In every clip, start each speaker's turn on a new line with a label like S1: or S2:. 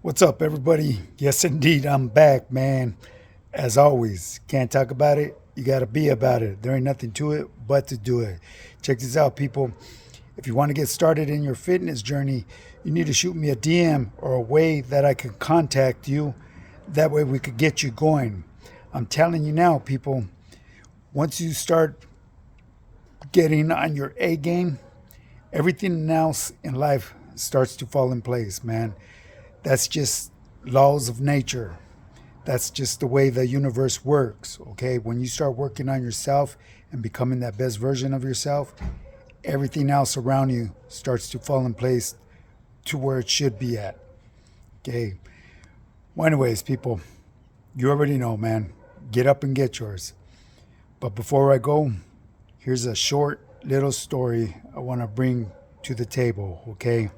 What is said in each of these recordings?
S1: What's up, everybody? Yes, indeed, I'm back, man. As always, can't talk about it. You got to be about it. There ain't nothing to it but to do it. Check this out, people. If you want to get started in your fitness journey, you need to shoot me a DM or a way that I can contact you. That way we could get you going. I'm telling you now, people, once you start getting on your A game, everything else in life starts to fall in place, man. That's just laws of nature. That's just the way the universe works, okay? When you start working on yourself and becoming that best version of yourself, everything else around you starts to fall in place to where it should be at, okay? Well, anyways, people, you already know, man. Get up and get yours. But before I go, here's a short little story I want to bring to the table, okay?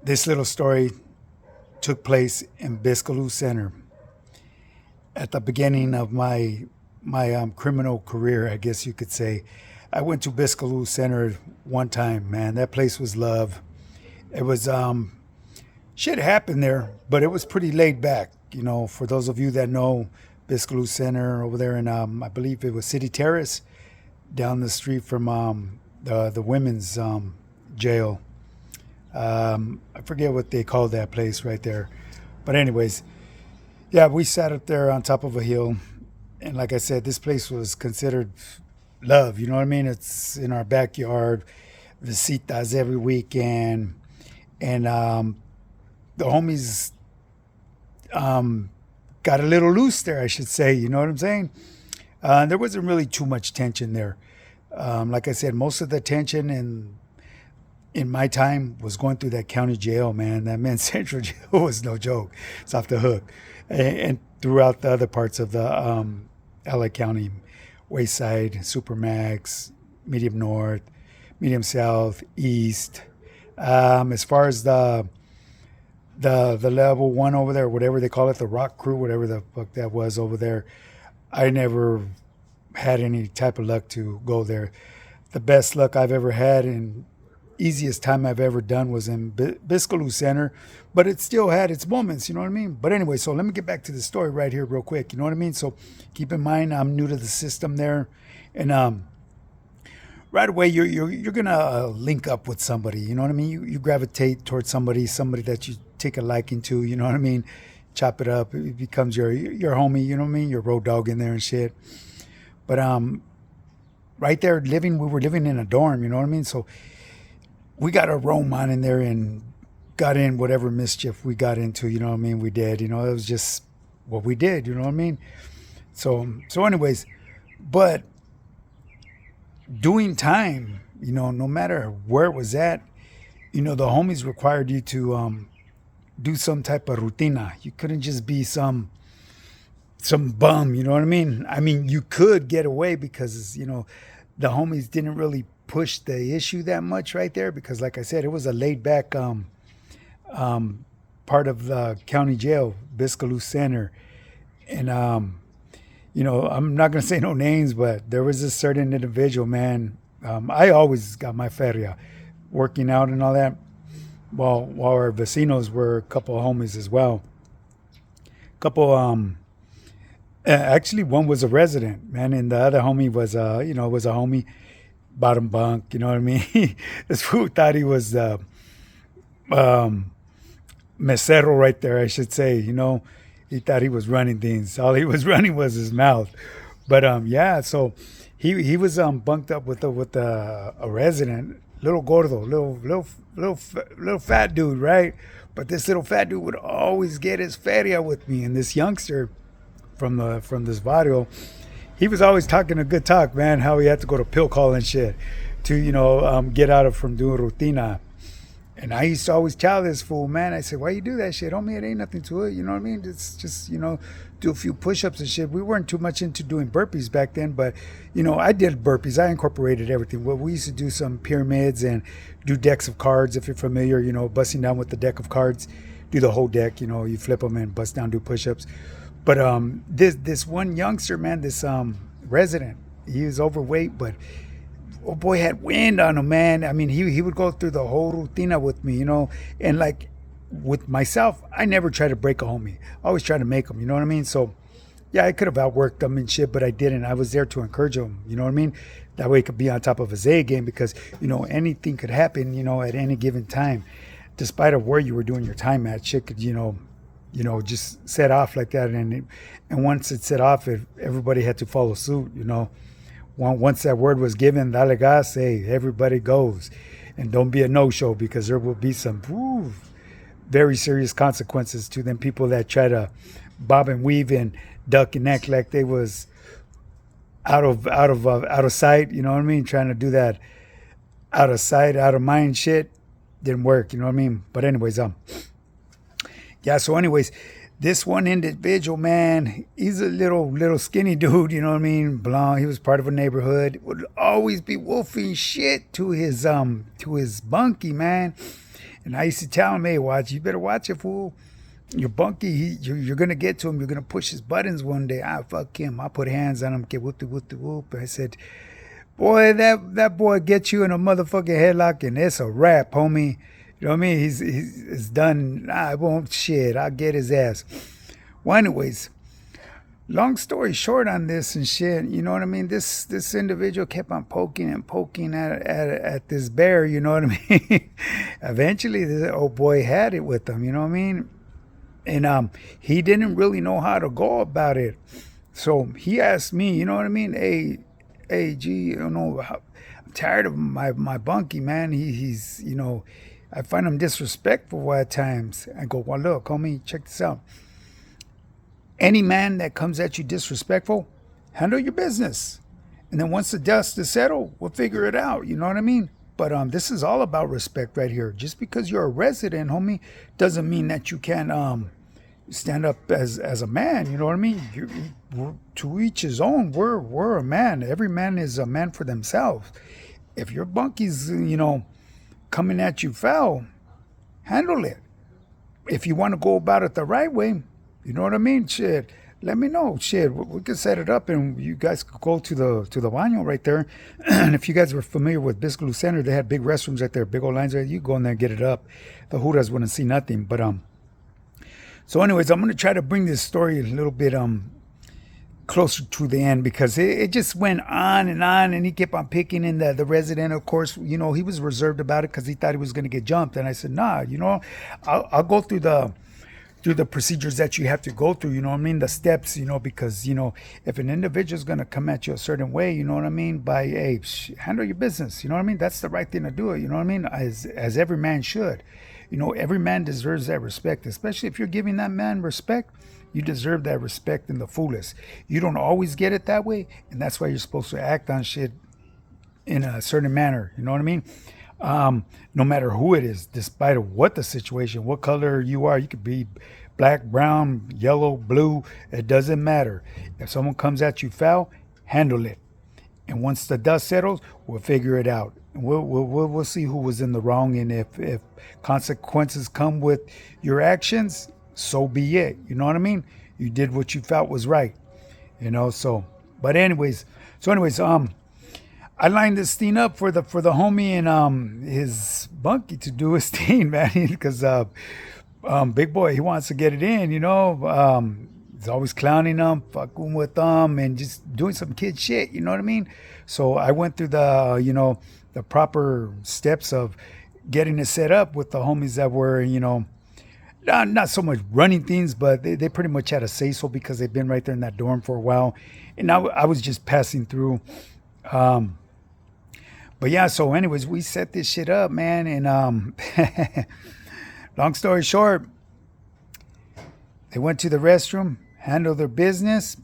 S1: This little story took place in Biso Center at the beginning of my criminal career, I guess you could say. I went to Biso Center one time, man. That place was love. It was shit happened there, but it was pretty laid back. You know, for those of you that know Biso Center over there in I believe it was City Terrace, down the street from the women's jail. I forget what they call that place right there. But anyways, yeah, we sat up there on top of a hill. And like I said, this place was considered love. You know what I mean? It's in our backyard, visitas every weekend. And the homies got a little loose there, I should say. You know what I'm saying? There wasn't really too much tension there. Like I said, most of the tension in my time was going through that county jail, man. That Men's Central Jail was no joke. It's off the hook. And throughout the other parts of the LA County, Wayside, Supermax, Medium North, Medium South, East. As far as the level one over there, whatever they call it, the Rock Crew, whatever the fuck that was over there, I never had any type of luck to go there. The best luck I've ever had and easiest time I've ever done was in Biso Center, but it still had its moments, you know what I mean? But anyway, so let me get back to the story right here real quick, you know what I mean? So keep in mind, I'm new to the system there, and right away you're gonna link up with somebody, you know what I mean? You gravitate towards somebody that you take a liking to, you know what I mean? Chop it up, it becomes your homie, you know what I mean? Your road dog in there and shit. But right there we were living in a dorm, you know what I mean? So we got a roam on in there and got in whatever mischief we got into, you know what I mean? We did, you know, it was just what we did, you know what I mean? So anyways, but doing time, you know, no matter where it was at, you know, the homies required you to do some type of rutina. You couldn't just be some bum, you know what I mean? I mean, you could get away because, you know, the homies didn't really push the issue that much right there because, like I said, it was a laid back part of the county jail, Biso Center. And, you know, I'm not going to say no names, but there was a certain individual, man. I always got my feria working out and all that. While our vecinos were a couple of homies as well. Couple, actually, one was a resident, man, and the other homie was, was a homie, bottom bunk, you know what I mean? This fool thought he was the mesero right there, I should say, you know? He thought he was running things. All he was running was his mouth. But, yeah, so he was bunked up with a resident, little gordo, little fat dude, right? But this little fat dude would always get his feria with me, and this youngster from this barrio, he was always talking a good talk, man, how he had to go to pill call and shit to, you know, get out of from doing rutina. And I used to always tell this fool, man, I said, why you do that shit? Homie, it ain't nothing to it, you know what I mean? It's just, you know, do a few push-ups and shit. We weren't too much into doing burpees back then, but, you know, I did burpees. I incorporated everything. Well, we used to do some pyramids and do decks of cards, if you're familiar, you know, busting down with the deck of cards. Do the whole deck, you know, you flip them and bust down, do push-ups. But this one youngster, man, this resident, he was overweight, but oh boy had wind on him, man. I mean, he would go through the whole rutina with me, you know, and like with myself, I never try to break a homie. I always try to make them. You know what I mean? So yeah, I could have outworked him and shit, but I didn't. I was there to encourage him. You know what I mean? That way he could be on top of his A game because anything could happen. At any given time, despite of where you were doing your time at, shit could just set off like that, and once it set off, everybody had to follow suit. Once that word was given, dale gas, hey, everybody goes, and don't be a no-show because there will be some very serious consequences to them people that try to bob and weave and duck and act like they was out of sight. You know what I mean? Trying to do that out of sight, out of mind shit didn't work. You know what I mean? But anyways, yeah. So anyways, this one individual, man, he's a little skinny dude. You know what I mean? Blonde. He was part of a neighborhood. Would always be wolfing shit to his bunkie, man. And I used to tell him, hey, you better watch it, fool. Your bunkie, you're going to get to him. You're going to push his buttons one day. Fuck him. I put hands on him. Get whoop the whoop. I said, boy, that boy gets you in a motherfucking headlock and it's a wrap, homie. You know what I mean? He's done. I won't shit. I'll get his ass. Well, anyways, long story short on this and shit, you know what I mean? This individual kept on poking at this bear, you know what I mean? Eventually, this old boy had it with him, you know what I mean? And he didn't really know how to go about it. So he asked me, you know what I mean? Hey, gee, I'm tired of my bunkie, man. He's I find him disrespectful at times. I go, well, look, homie, check this out. Any man that comes at you disrespectful, handle your business. And then once the dust is settled, we'll figure it out. You know what I mean? But this is all about respect right here. Just because you're a resident, homie, doesn't mean that you can't stand up as a man. You know what I mean? To each his own. We're a man. Every man is a man for themselves. If your bunkie's, coming at you foul, handle it. If you want to go about it the right way, you know what I mean? Shit, let me know. Shit, we could set it up and you guys could go to the baño right there. And if you guys were familiar with Biso Center, they had big restrooms right there, big old lines right there. You go in there and get it up. The Judas wouldn't see nothing. But so anyways, I'm gonna try to bring this story a little bit closer to the end because it just went on, and he kept on picking in the resident. Of course, he was reserved about it because he thought he was gonna get jumped. And I said, nah, I'll go through the procedures that you have to go through, you know what I mean? The steps, because, if an individual's going to come at you a certain way, you know what I mean? Handle your business, you know what I mean? That's the right thing to do, you know what I mean? As every man should. Every man deserves that respect, especially if you're giving that man respect. You deserve that respect in the fullest. You don't always get it that way, and that's why you're supposed to act on shit in a certain manner, you know what I mean? No matter who it is, despite of what the situation, what color you are, you could be black, brown, yellow, blue, it doesn't matter. If someone comes at you foul, handle it. And once the dust settles, we'll figure it out. And we'll see who was in the wrong, and if consequences come with your actions, so be it. You know what I mean? You did what you felt was right. But anyways, I lined this thing up for the homie and his bunkie to do his thing, man, because big boy, he wants to get it in, he's always clowning them, fucking with them, and just doing some kid shit, you know what I mean? So I went through the proper steps of getting it set up with the homies that were, not so much running things, but they pretty much had a say-so because they've been right there in that dorm for a while. And I was just passing through. But yeah, so anyways, we set this shit up, man. And long story short, they went to the restroom, handled their business,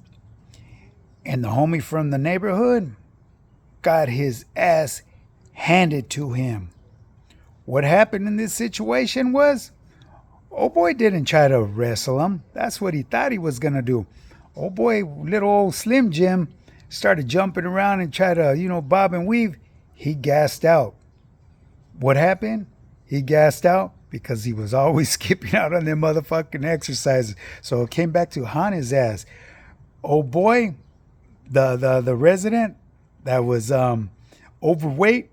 S1: and the homie from the neighborhood got his ass handed to him. What happened in this situation was, old boy didn't try to wrestle him. That's what he thought he was going to do. Old boy, little old Slim Jim, started jumping around and tried to, bob and weave. He gassed out. What happened? He gassed out because he was always skipping out on them motherfucking exercises. So it came back to haunt his ass. Old boy, the resident that was overweight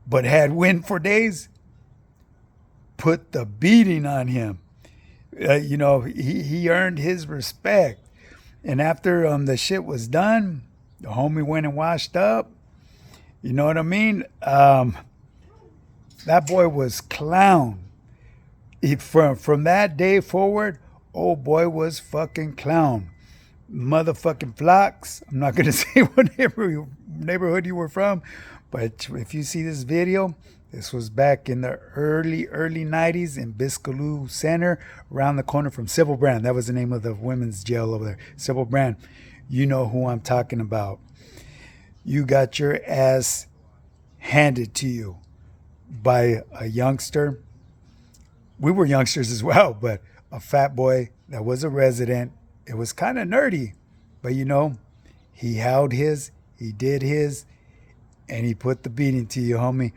S1: but had wind for days, put the beating on him. He earned his respect. And after the shit was done, the homie went and washed up. You know what I mean? That boy was clown. From that day forward, old boy was fucking clown. Motherfucking flocks. I'm not gonna say what neighborhood you were from, but if you see this video, this was back in the early 90s in Biso Center, around the corner from Civil Brand. That was the name of the women's jail over there, Civil Brand. You know who I'm talking about. You got your ass handed to you by a youngster. We were youngsters as well, but a fat boy that was a resident. It was kind of nerdy, but he held his, he did his, and he put the beating to you, homie.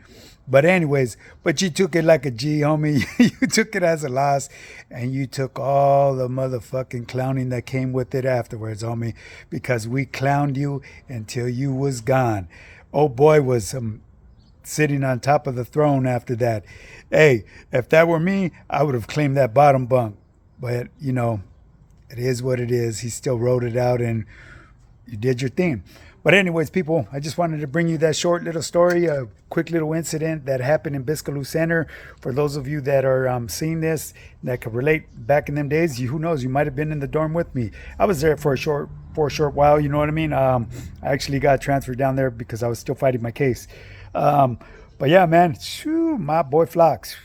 S1: But anyways, you took it like a G, homie. You took it as a loss, and you took all the motherfucking clowning that came with it afterwards, homie, because we clowned you until you was gone. Old boy was sitting on top of the throne after that. Hey, if that were me, I would have claimed that bottom bunk. But, it is what it is. He still wrote it out, and you did your thing. But anyways, people, I just wanted to bring you that short little story, a quick little incident that happened in Biso Center. For those of you that are seeing this, that could relate back in them days, who knows, you might have been in the dorm with me. I was there for a short while, you know what I mean? I actually got transferred down there because I was still fighting my case. But yeah, man, my boy Flocks.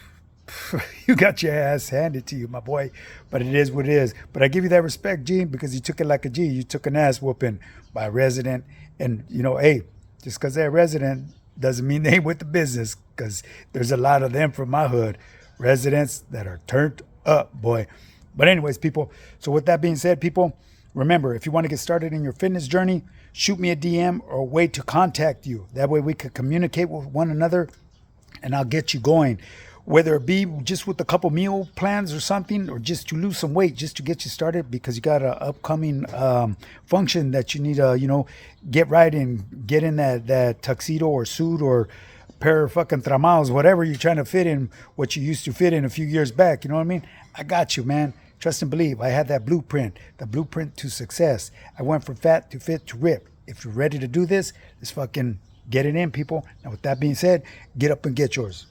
S1: You got your ass handed to you, my boy. But it is what it is. But I give you that respect, G, because you took it like a G. You took an ass whooping by a resident. And, hey, just because they're a resident doesn't mean they ain't with the business, because there's a lot of them from my hood. Residents that are turned up, boy. But anyways, people, so with that being said, people, remember, if you want to get started in your fitness journey, shoot me a DM or a way to contact you. That way we could communicate with one another, and I'll get you going. Whether it be just with a couple meal plans or something, or just to lose some weight, just to get you started, because you got an upcoming function that you need to, get right and get in that tuxedo or suit or pair of fucking tramados, whatever you're trying to fit in, what you used to fit in a few years back. You know what I mean? I got you, man. Trust and believe. I had that blueprint, the blueprint to success. I went from fat to fit to rip. If you're ready to do this, let's fucking get it in, people. Now, with that being said, get up and get yours.